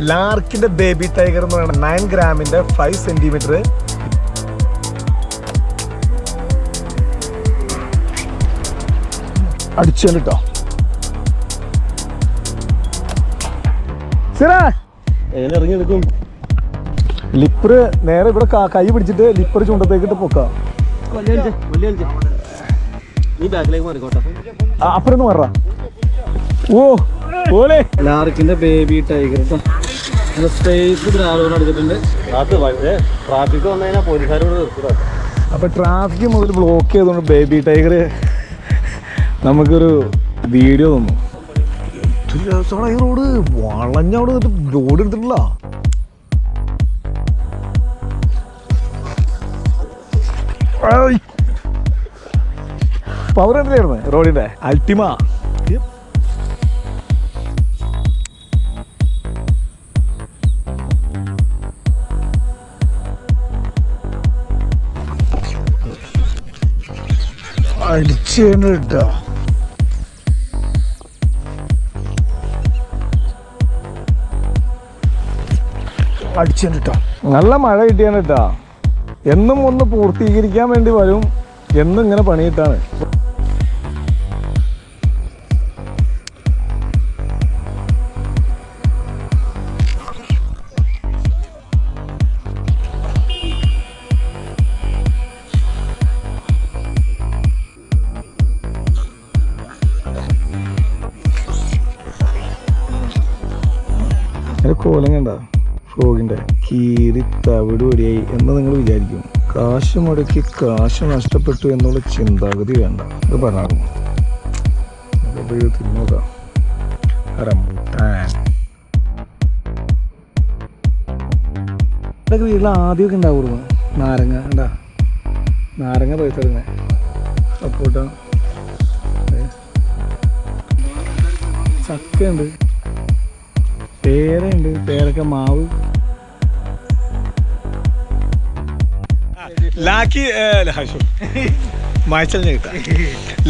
ലാർക്കിന്റെ baby tiger എന്ന് പറയുന്നത് 9 ഗ്രാമിന്റെ 5 centimetre. അടിച്ചു കേട്ടോ. ഇറങ്ങിയെടുക്കും. ലിപ്പർ നേരെ ഇവിടെ കൈ പിടിച്ചിട്ട് ലിപ്പർ ചൂണ്ടത്തേക്കിട്ട് പൊക്കാം. അപ്പുറന്ന് മാറാ. ഓ പോലെ ലാർക്കിന്റെ ബേബി ടൈഗർ എടുത്തിട്ടുണ്ട്. ട്രാഫിക് വന്നു കഴിഞ്ഞാൽ പോലീസുകാരോട് നിർത്തുക. അപ്പൊ ട്രാഫിക് മുതൽ ബ്ലോക്ക് ചെയ്തുകൊണ്ട് ബേബി ടൈഗർ നമുക്കൊരു വീഡിയോ തന്നു. ഈ റോഡ് വളഞ്ഞവിടെ റോഡ് എടുത്തിട്ടില്ല. പവർ എന്തായിരുന്നു റോഡിന്റെ അൾട്ടിമ. അടിച്ചേട്ടോ. അടിച്ചേട്ടോ. നല്ല മഴ കിട്ടിയാണ് കേട്ടാ. എന്നും ഒന്ന് പൂർത്തീകരിക്കാൻ വേണ്ടി വരും, എന്നും ഇങ്ങനെ പണിയിട്ടാണ്. കോലം കണ്ട ഫ്രോഗിൻ്റെ കീറി തവിട് വടിയായി എന്ന് നിങ്ങൾ വിചാരിക്കും. കാശ് മുടക്കി കാശ് നഷ്ടപ്പെട്ടു എന്നുള്ള ചിന്താഗതി വേണ്ട. അത് പറഞ്ഞു തിന്നോക്കാം. ഇതൊക്കെ വീട്ടിൽ ആദ്യമൊക്കെ ഉണ്ടാവുള്ളൂ. നാരങ്ങ ഉണ്ടാ, നാരങ്ങ പൈസ എടുക്കണേ. സപ്പോട്ട, ചക്കയുണ്ട്, പേരയുണ്ട്, പേരക്ക മാവ്.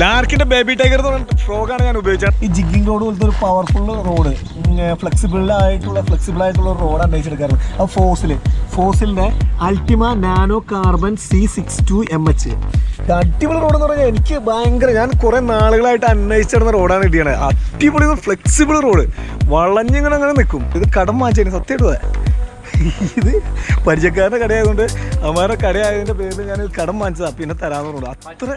ലാർക്കിന്റെ ബേബി ടൈഗർ എന്ന് പറഞ്ഞ ഫ്രോഗാണ് ഞാൻ ഉപയോഗിച്ചത്. ഈ ജിഗ്ഗിങ് റോഡ് പോലത്തെ ഒരു പവർഫുൾ റോഡ്, ഫ്ലെക്സിബിൾ ആയിട്ടുള്ള റോഡ് അന്വേഷിച്ചെടുക്കാറുണ്ട്. അത് ഫോസിലിന്റെ അൾട്ടിമ നാനോ കാർബൺ C62MH. അടിപൊളി റോഡ് എന്ന് പറഞ്ഞാൽ എനിക്ക് ഭയങ്കര, ഞാൻ കുറെ നാളുകളായിട്ട് അന്വേഷിച്ചിരുന്ന റോഡാണ് കിട്ടിയത്. അടിപൊളി ഫ്ലെക്സിബിൾ റോഡ്, വളഞ്ഞിങ്ങനെ അങ്ങനെ നിൽക്കും. ഇത് കടം വാങ്ങിച്ചു സത്യമായിട്ട്. ഇത് പരിചയക്കാരൻ്റെ കടയായതുകൊണ്ട് അവന്മാരുടെ കടയായതിൻ്റെ പേരിൽ ഞാൻ കടം വാങ്ങിച്ചതാണ്. പിന്നെ തരാമെന്ന് പറഞ്ഞു. അത്ര